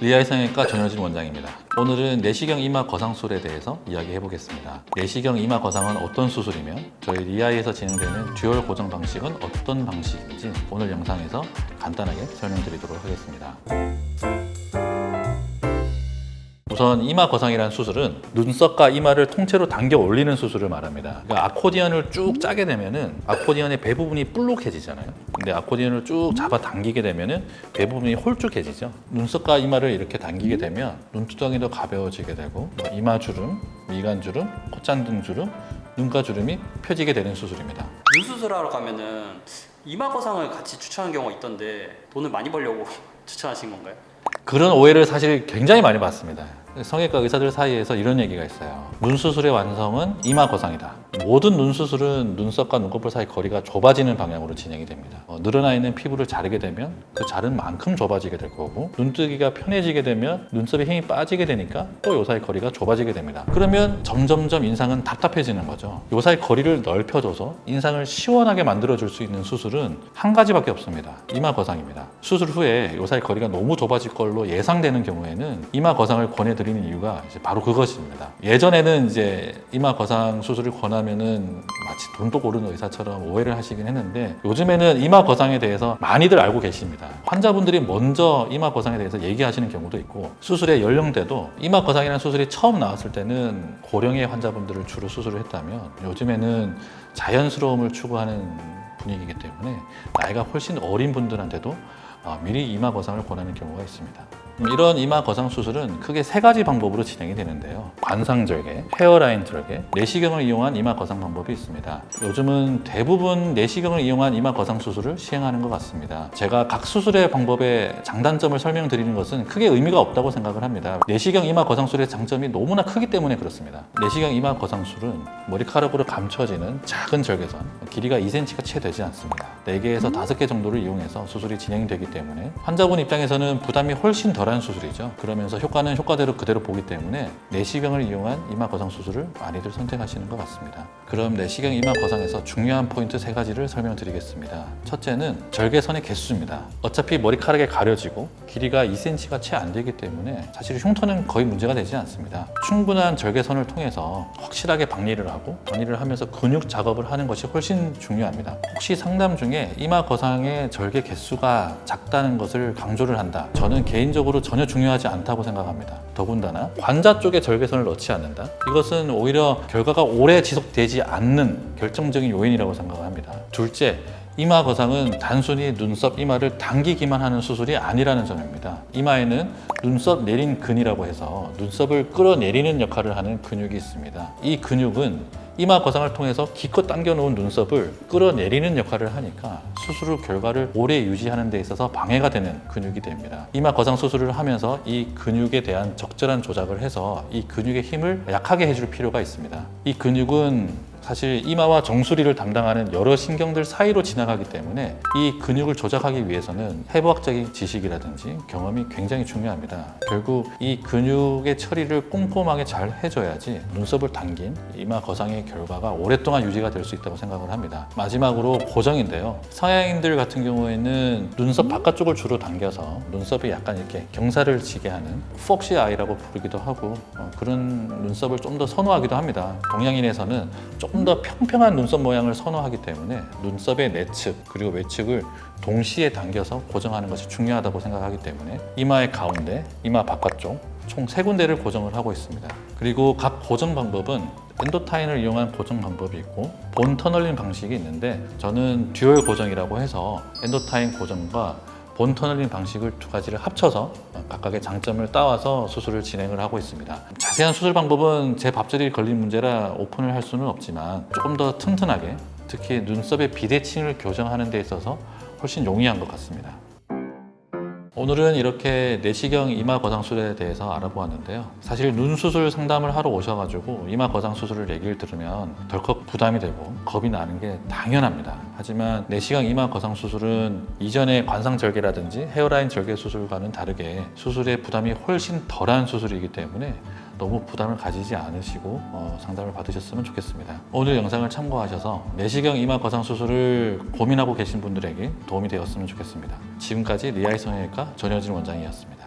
리아의 성형외과 전효진 원장입니다. 오늘은 내시경 이마 거상 수술에 대해서 이야기해 보겠습니다. 내시경 이마 거상은 어떤 수술이며 저희 리아에서 진행되는 듀얼 고정 방식은 어떤 방식인지 오늘 영상에서 간단하게 설명드리도록 하겠습니다. 우선 이마 거상이라는 수술은 눈썹과 이마를 통째로 당겨 올리는 수술을 말합니다. 그러니까 아코디언을 쭉 짜게 되면은 아코디언의 배 부분이 볼록해지잖아요. 근데 아코디언을 쭉 잡아 당기게 되면은 배 부분이 홀쭉해지죠. 눈썹과 이마를 이렇게 당기게 되면 눈두덩이도 가벼워지게 되고 이마 주름, 미간 주름, 콧잔등 주름, 눈가 주름이 펴지게 되는 수술입니다. 눈 수술하러 가면은 이마 거상을 같이 추천하는 경우가 있던데 돈을 많이 벌려고 추천하신 건가요? 그런 오해를 사실 굉장히 많이 받습니다. 성형외과 의사들 사이에서 이런 얘기가 있어요. 눈 수술의 완성은 이마 거상이다. 모든 눈 수술은 눈썹과 눈꺼풀 사이 거리가 좁아지는 방향으로 진행이 됩니다. 늘어나 있는 피부를 자르게 되면 그 자른 만큼 좁아지게 될 거고, 눈뜨기가 편해지게 되면 눈썹에 힘이 빠지게 되니까 또 요 사이 거리가 좁아지게 됩니다. 그러면 점점점 인상은 답답해지는 거죠. 요 사이 거리를 넓혀줘서 인상을 시원하게 만들어줄 수 있는 수술은 한 가지밖에 없습니다. 이마 거상입니다. 수술 후에 요 사이 거리가 너무 좁아질 걸로 예상되는 경우에는 이마 거상을 권해드리는 이유가 이제 바로 그것입니다. 예전에는 이제 이마 거상 수술을 권하면은 마치 돈독 오르는 의사처럼 오해를 하시긴 했는데, 요즘에는 이마 거상에 대해서 많이들 알고 계십니다. 환자분들이 먼저 이마 거상에 대해서 얘기하시는 경우도 있고, 수술의 연령대도 이마 거상이라는 수술이 처음 나왔을 때는 고령의 환자분들을 주로 수술을 했다면 요즘에는 자연스러움을 추구하는 분위기이기 때문에 나이가 훨씬 어린 분들한테도 미리 이마 거상을 권하는 경우가 있습니다. 이런 이마 거상 수술은 크게 세 가지 방법으로 진행이 되는데요. 관상절개, 헤어라인 절개, 내시경을 이용한 이마 거상 방법이 있습니다. 요즘은 대부분 내시경을 이용한 이마 거상 수술을 시행하는 것 같습니다. 제가 각 수술의 방법의 장단점을 설명드리는 것은 크게 의미가 없다고 생각을 합니다. 내시경 이마 거상 수술의 장점이 너무나 크기 때문에 그렇습니다. 내시경 이마 거상 수술은 머리카락으로 감춰지는 작은 절개선, 길이가 2cm가 채 되지 않습니다. 4개에서 5개 정도를 이용해서 수술이 진행되기 때문에 환자분 입장에서는 부담이 훨씬 덜한 수술이죠. 그러면서 효과는 효과대로 그대로 보기 때문에 내시경을 이용한 이마 거상 수술을 많이들 선택하시는 것 같습니다. 그럼 내시경 이마 거상에서 중요한 포인트 3가지를 설명드리겠습니다. 첫째는 절개선의 개수입니다. 어차피 머리카락에 가려지고 길이가 2cm가 채 안 되기 때문에 사실 흉터는 거의 문제가 되지 않습니다. 충분한 절개선을 통해서 확실하게 박리를 하고, 박리를 하면서 근육 작업을 하는 것이 훨씬 중요합니다. 혹시 상담 중에 이마 거상의 절개 개수가 작다는 것을 강조를 한다. 저는 개인적으로 전혀 중요하지 않다고 생각합니다. 더군다나 환자 쪽에 절개선을 넣지 않는다. 이것은 오히려 결과가 오래 지속되지 않는 결정적인 요인이라고 생각을 합니다. 둘째, 이마 거상은 단순히 눈썹 이마를 당기기만 하는 수술이 아니라는 점입니다. 이마에는 눈썹 내린근이라고 해서 눈썹을 끌어내리는 역할을 하는 근육이 있습니다. 이 근육은 이마 거상을 통해서 기껏 당겨놓은 눈썹을 끌어내리는 역할을 하니까 수술 후 결과를 오래 유지하는 데 있어서 방해가 되는 근육이 됩니다. 이마 거상 수술을 하면서 이 근육에 대한 적절한 조작을 해서 이 근육의 힘을 약하게 해줄 필요가 있습니다. 이 근육은 사실 이마와 정수리를 담당하는 여러 신경들 사이로 지나가기 때문에 이 근육을 조작하기 위해서는 해부학적인 지식이라든지 경험이 굉장히 중요합니다. 결국 이 근육의 처리를 꼼꼼하게 잘 해줘야지 눈썹을 당긴 이마 거상의 결과가 오랫동안 유지가 될 수 있다고 생각을 합니다. 마지막으로 고정인데요. 서양인들 같은 경우에는 눈썹 바깥쪽을 주로 당겨서 눈썹이 약간 이렇게 경사를 지게 하는 폭시 아이라고 부르기도 하고 그런 눈썹을 좀 더 선호하기도 합니다. 동양인에서는 조금 더 평평한 눈썹 모양을 선호하기 때문에 눈썹의 내측 그리고 외측을 동시에 당겨서 고정하는 것이 중요하다고 생각하기 때문에 이마의 가운데, 이마 바깥쪽 총 3군데를 고정을 하고 있습니다. 그리고 각 고정 방법은 엔도타인을 이용한 고정 방법이 있고 본 터널링 방식이 있는데, 저는 듀얼 고정이라고 해서 엔도타인 고정과 본 터널링 방식을 2가지를 합쳐서 각각의 장점을 따와서 수술을 진행을 하고 있습니다. 자세한 수술 방법은 제 밥줄이 걸린 문제라 오픈을 할 수는 없지만 조금 더 튼튼하게, 특히 눈썹의 비대칭을 교정하는 데 있어서 훨씬 용이한 것 같습니다. 오늘은 이렇게 내시경 이마 거상 수술에 대해서 알아보았는데요. 사실 눈 수술 상담을 하러 오셔가지고 이마 거상 수술을 얘기를 들으면 덜컥 부담이 되고 겁이 나는 게 당연합니다. 하지만 내시경 이마 거상 수술은 이전의 관상 절개라든지 헤어라인 절개 수술과는 다르게 수술의 부담이 훨씬 덜한 수술이기 때문에 너무 부담을 가지지 않으시고 상담을 받으셨으면 좋겠습니다. 오늘 영상을 참고하셔서 내시경 이마 거상 수술을 고민하고 계신 분들에게 도움이 되었으면 좋겠습니다. 지금까지 리아이 성형외과 전효진 원장이었습니다.